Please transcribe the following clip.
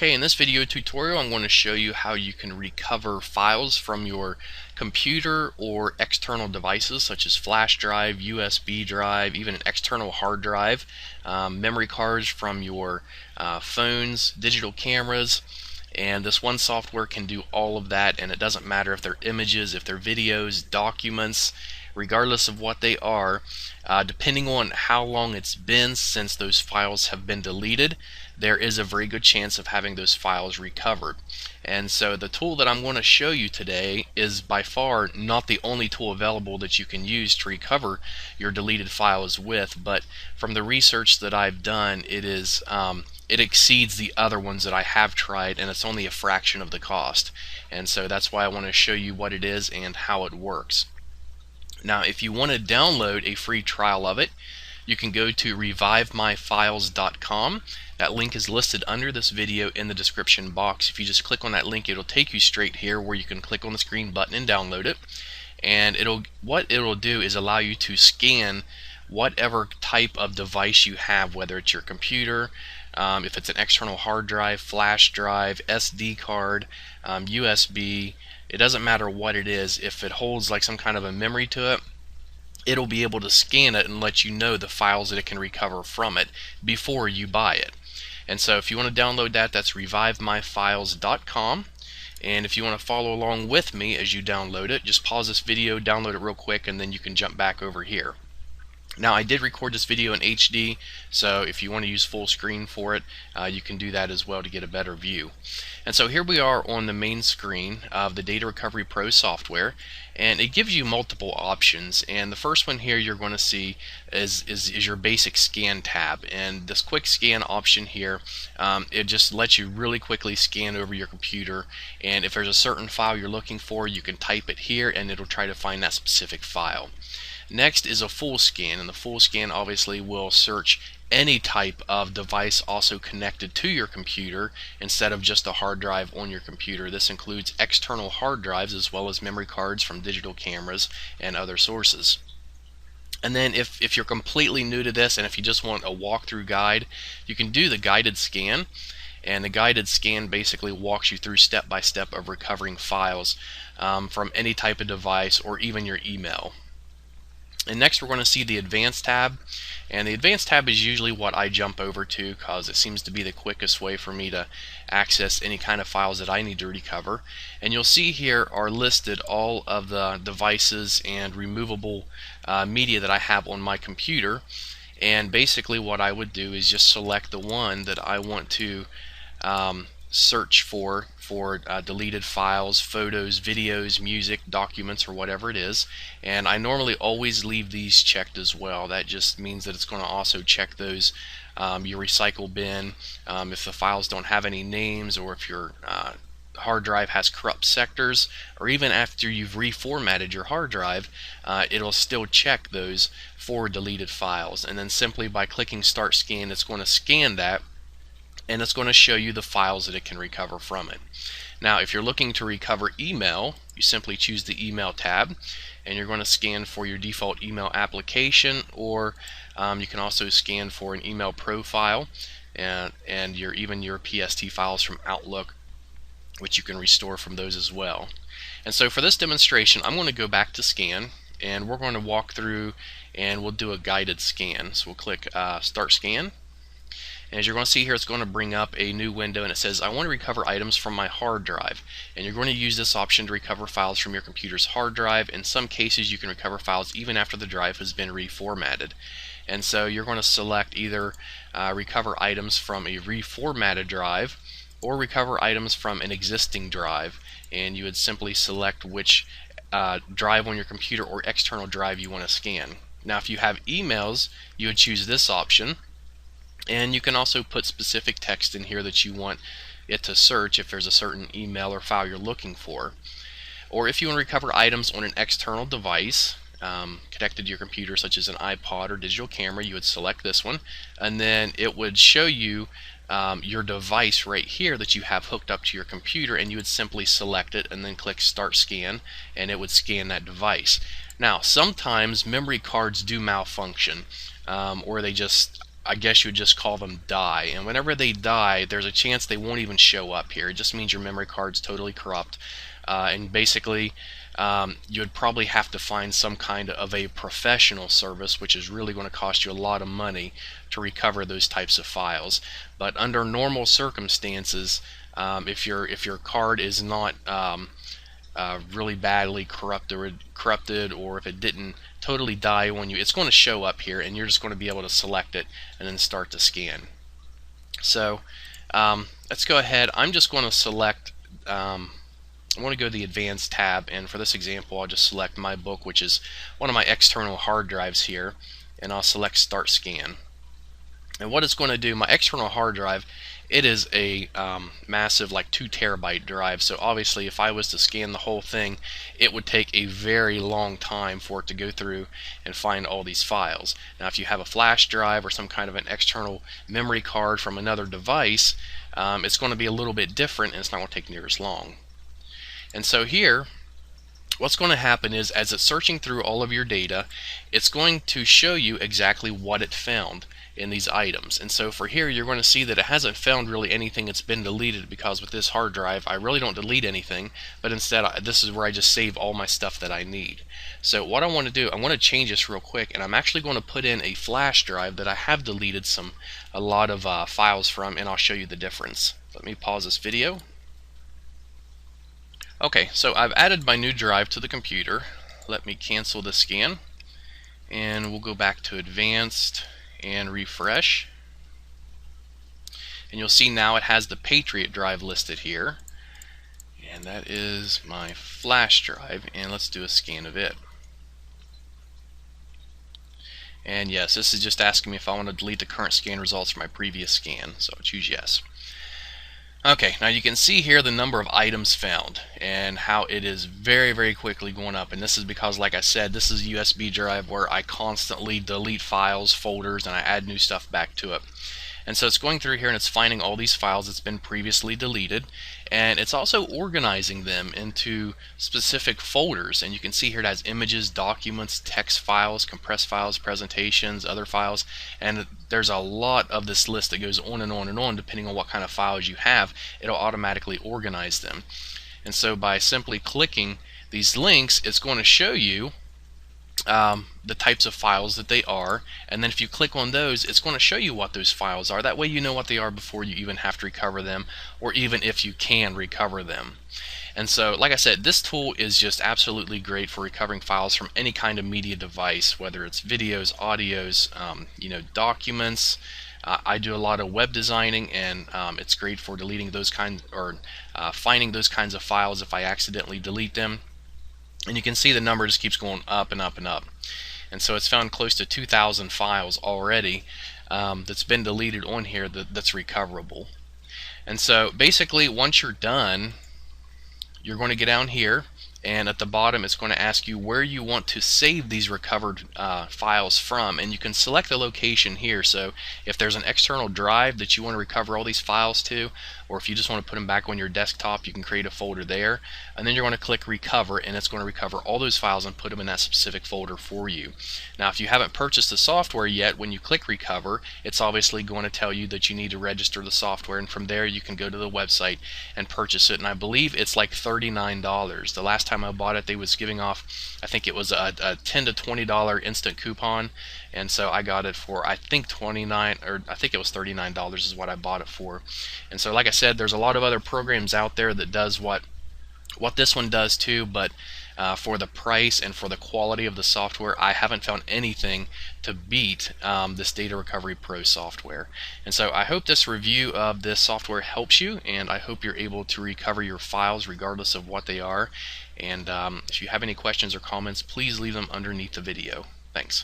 Okay, in this video tutorial I'm going to show you how you can recover files from your computer or external devices such as flash drive, USB drive, even an external hard drive, memory cards from your phones, digital cameras, and this one software can do all of that, and it doesn't matter if they're images, if they're videos, documents, regardless of what they are, depending on how long it's been since those files have been deleted, there is a very good chance of having those files recovered. And so the tool that I'm going to show you today is by far not the only tool available that you can use to recover your deleted files with, but from the research that I've done, it exceeds the other ones that I have tried, and it's only a fraction of the cost. And so that's why I want to show you what it is and how it works. Now, if you want to download a free trial of it, you can go to revivemyfiles.com. That link is listed under this video in the description box. If you just click on that link, it'll take you straight here where you can click on the screen button and download it. And what it'll do is allow you to scan whatever type of device you have, whether it's your computer, if it's an external hard drive, flash drive, SD card, USB, it doesn't matter what it is. If it holds like some kind of a memory to it, it'll be able to scan it and let you know the files that it can recover from it before you buy it. And so if you want to download that, that's revivemyfiles.com. And if you want to follow along with me as you download it, just pause this video, download it real quick, and then you can jump back over here. Now, I did record this video in HD, so if you want to use full screen for it, you can do that as well to get a better view. And so here we are on the main screen of the Data Recovery Pro software, and it gives you multiple options. And the first one here you're going to see is your basic scan tab. And this quick scan option here, it just lets you really quickly scan over your computer, and if there's a certain file you're looking for, you can type it here and it'll try to find that specific file. Next is a full scan, and the full scan obviously will search any type of device also connected to your computer instead of just a hard drive on your computer. This includes external hard drives as well as memory cards from digital cameras and other sources. And then if you're completely new to this and if you just want a walkthrough guide, you can do the guided scan. And the guided scan basically walks you through step by step of recovering files from any type of device or even your email. And next we're going to see the Advanced tab, and the Advanced tab is usually what I jump over to because it seems to be the quickest way for me to access any kind of files that I need to recover. And you'll see here are listed all of the devices and removable media that I have on my computer, and basically what I would do is just select the one that I want to search for deleted files, photos, videos, music, documents, or whatever it is. And I normally always leave these checked as well. That just means that it's going to also check those your recycle bin, if the files don't have any names, or if your hard drive has corrupt sectors, or even after you've reformatted your hard drive, it'll still check those for deleted files. And then simply by clicking Start Scan, it's going to scan that, and it's going to show you the files that it can recover from it. Now, if you're looking to recover email, you simply choose the Email tab, and you're going to scan for your default email application, or you can also scan for an email profile and even your PST files from Outlook, which you can restore from those as well. And so for this demonstration, I'm going to go back to scan, and we're going to walk through and we'll do a guided scan. So we'll click Start Scan. And as you're going to see here, it's going to bring up a new window, and it says I want to recover items from my hard drive. And you're going to use this option to recover files from your computer's hard drive. In some cases you can recover files even after the drive has been reformatted. And so you're going to select either recover items from a reformatted drive or recover items from an existing drive, and you would simply select which drive on your computer or external drive you want to scan. Now if you have emails, you would choose this option. And you can also put specific text in here that you want it to search if there's a certain email or file you're looking for. Or if you want to recover items on an external device connected to your computer, such as an iPod or digital camera, you would select this one, and then it would show you your device right here that you have hooked up to your computer, and you would simply select it and then click Start Scan, and it would scan that device. Now, sometimes memory cards do malfunction, or they just I guess you would just call them die. And whenever they die, there's a chance they won't even show up here. It just means your memory card's totally corrupt. And basically, you would probably have to find some kind of a professional service, which is really going to cost you a lot of money to recover those types of files. But under normal circumstances, if your card is not really badly corrupted, or if it didn't totally die when it's going to show up here, and you're just going to be able to select it and then start to scan. So let's go ahead. I'm just going to select I want to go to the Advanced tab, and for this example I'll just select my book, which is one of my external hard drives here, and I'll select Start Scan. And what it's going to do, my external hard drive, it is a massive, like 2 terabyte drive, so obviously if I was to scan the whole thing, it would take a very long time for it to go through and find all these files. Now if you have a flash drive or some kind of an external memory card from another device, it's going to be a little bit different, and it's not going to take near as long. And so here, what's going to happen is, as it's searching through all of your data, it's going to show you exactly what it found in these items. And so for here, you're going to see that it hasn't found really anything that's been deleted, because with this hard drive I really don't delete anything, but instead this is where I just save all my stuff that I need. So what I want to do, I want to change this real quick, and I'm actually going to put in a flash drive that I have deleted a lot of files from, and I'll show you the difference. Let me pause this video. Okay, so I've added my new drive to the computer. Let me cancel the scan, and we'll go back to Advanced and refresh. And you'll see now it has the Patriot drive listed here, and that is my flash drive, and let's do a scan of it. And yes, this is just asking me if I want to delete the current scan results from my previous scan, so I'll choose yes. Okay, now you can see here the number of items found and how it is very, very quickly going up. And this is because, like I said, this is a USB drive where I constantly delete files, folders, and I add new stuff back to it. And so it's going through here and it's finding all these files that's been previously deleted, and it's also organizing them into specific folders. And you can see here it has images, documents, text files, compressed files, presentations, other files, and there's a lot of this list that goes on and on and on. Depending on what kind of files you have, it'll automatically organize them. And so by simply clicking these links, it's going to show you the types of files that they are, and then if you click on those, it's going to show you what those files are. That way you know what they are before you even have to recover them, or even if you can recover them. And so, like I said, this tool is just absolutely great for recovering files from any kind of media device, whether it's videos, audios, documents. I do a lot of web designing, and it's great for deleting those kinds, or finding those kinds of files if I accidentally delete them. And you can see the number just keeps going up and up and up. And so it's found close to 2,000 files already that's been deleted on here that's recoverable. And so basically, once you're done, you're going to get down here, and at the bottom it's going to ask you where you want to save these recovered files from, and you can select the location here. So if there's an external drive that you want to recover all these files to, or if you just want to put them back on your desktop, you can create a folder there, and then you're going to click recover, and it's going to recover all those files and put them in that specific folder for you. Now if you haven't purchased the software yet, when you click recover, it's obviously going to tell you that you need to register the software, and from there you can go to the website and purchase it. And I believe it's like $39. The last time I bought it, they was giving off, I think it was a $10 to $20 instant coupon, and so I got it for, I think $29, or I think it was $39 is what I bought it for. And so, like I said, there's a lot of other programs out there that does what this one does too, but for the price and for the quality of the software, I haven't found anything to beat this Data Recovery Pro software. And so I hope this review of this software helps you, and I hope you're able to recover your files regardless of what they are. And if you have any questions or comments, please leave them underneath the video. Thanks.